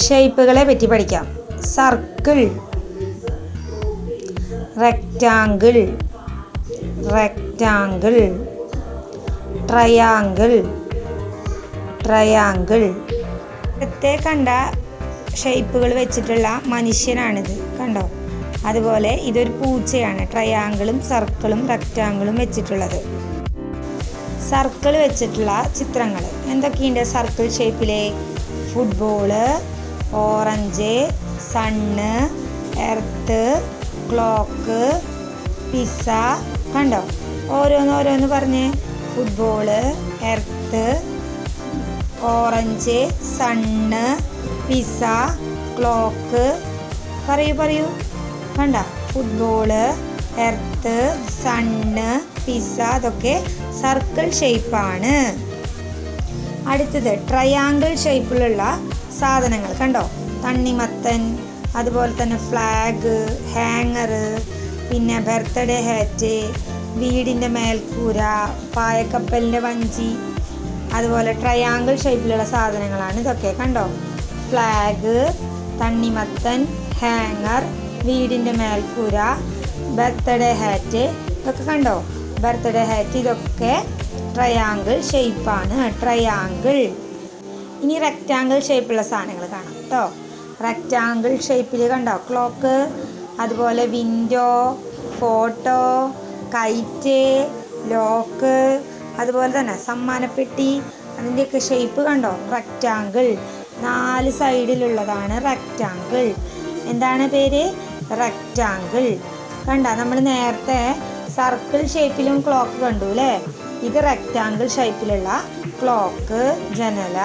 ഷേപ്പുകളെ പറ്റി പഠിക്കാം. Circle, rectangle, rectangle, triangle, triangle. നേരത്തെ കണ്ട ഷേപ്പുകൾ വെച്ചിട്ടുള്ള മനുഷ്യനാണിത്, കണ്ടോ? അതുപോലെ ഇതൊരു പൂച്ചയാണ്. ട്രയാങ്കിളും സർക്കിളും റെക്റ്റാങ്കിളും വെച്ചിട്ടുള്ളത്. സർക്കിൾ വെച്ചിട്ടുള്ള ചിത്രങ്ങൾ എന്തൊക്കെയുണ്ട്? സർക്കിൾ ഷേപ്പിലെ football, orange, sun, earth, clock, pizza. കണ്ടോ? ഓരോന്ന് പറഞ്ഞ്. Football, earth, orange, sun, pizza, clock. പറയൂ. കണ്ട? ഫുട്ബോള്, എർത്ത്, സണ്ണ്, പിസ്സ, അതൊക്കെ സർക്കിൾ ഷേപ്പാണ്. അടുത്തത് ട്രയാങ്കിൾ ഷേപ്പിലുള്ള സാധനങ്ങൾ കണ്ടോ? തണ്ണിമത്തൻ, അതുപോലെ തന്നെ ഫ്ലാഗ്, ഹാങ്ങർ, പിന്നെ ബർത്ത്ഡേ ഹാറ്റ്, വീടിൻ്റെ മേൽക്കൂര, പായക്കപ്പലിൻ്റെ വഞ്ചി. അതുപോലെ ട്രയാങ്കിൾ ഷേപ്പിലുള്ള സാധനങ്ങളാണ് ഇതൊക്കെ, കണ്ടോ? ഫ്ലാഗ്, തണ്ണിമത്തൻ, ഹാങ്ങർ, വീടിൻ്റെ മേൽക്കൂര, ബർത്ത്ഡേ ഹാറ്റ്. ഇതൊക്കെ കണ്ടോ? ബർത്ത്ഡേ ഹാറ്റ്, ഇതൊക്കെ ട്രയാങ്കിൾ ഷേപ്പാണ്. ട്രയാങ്കിൾ. ഇനി റെക്റ്റാങ്കിൾ ഷേപ്പുള്ള സാധനങ്ങൾ കാണാം കേട്ടോ. റെക്റ്റാങ്കിൾ ഷേപ്പിൽ കണ്ടോ? ക്ലോക്ക്, അതുപോലെ വിൻഡോ, ഫോട്ടോ, കൈറ്റ്, ലോക്ക്, അതുപോലെ തന്നെ സമ്മാനപ്പെട്ടി. അതിൻ്റെയൊക്കെ ഷേപ്പ് കണ്ടോ? റെക്റ്റാങ്കിൾ. 4 സൈഡിലുള്ളതാണ് റെക്റ്റാങ്കിൾ. എന്താണ് പേര്? റെക്റ്റാങ്കിൾ. കണ്ട? നമ്മൾ നേരത്തെ സർക്കിൾ ഷേപ്പിലും ക്ലോക്ക് കണ്ടു അല്ലേ? ഇത് റെക്റ്റാങ്കിൾ ഷേപ്പിലുള്ള ക്ലോക്ക്, ജനല.